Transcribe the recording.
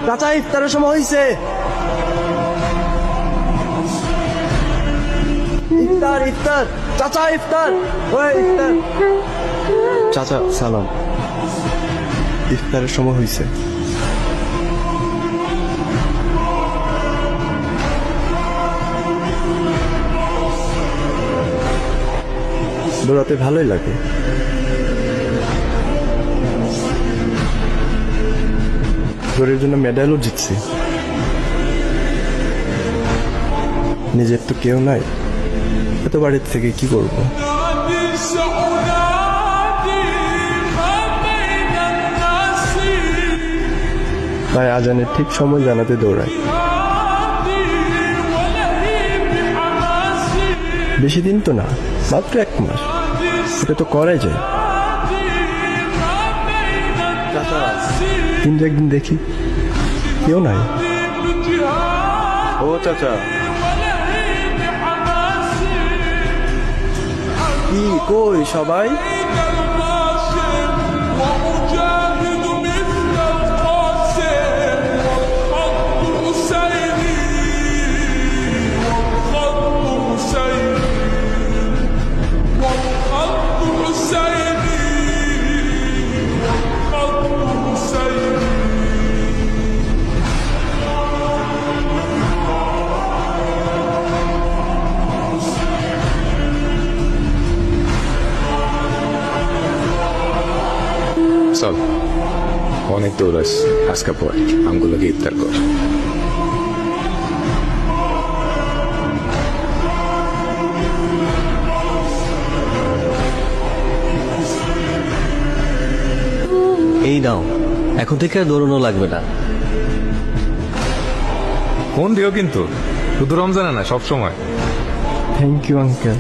চাচা ইফতারের সময় হয়েছে। ইফতার ইফতার চাচা ইফতার। ওই ইফতার। চাচা সালাম। ইফতারের সময় হয়েছে। দৌড়াতে ভালোই লাগে। দৌড়ের জন্য মেডেলও জিতছি। নিজের তো কেউ নাই, এত বাড়ির থেকে কি করব? তাই আজানের ঠিক সময় জানাতে দৌড়াই। বেশি দিন তো না, মাত্র 1 মাস। এটা তো করাই যায়। কিন্তু একদিন দেখি কেউ নাই। ও চাচা, কি কই সবাই? চল, অনেক দৌড়াস, আজকে পর আমগুলোকে ইফতার কর। এই নাও, এখন থেকে আর দৌড়ানো লাগবে না। ফোন দিও কিন্তু, শুধু রমজানে না, সব সময়। Thank you uncle.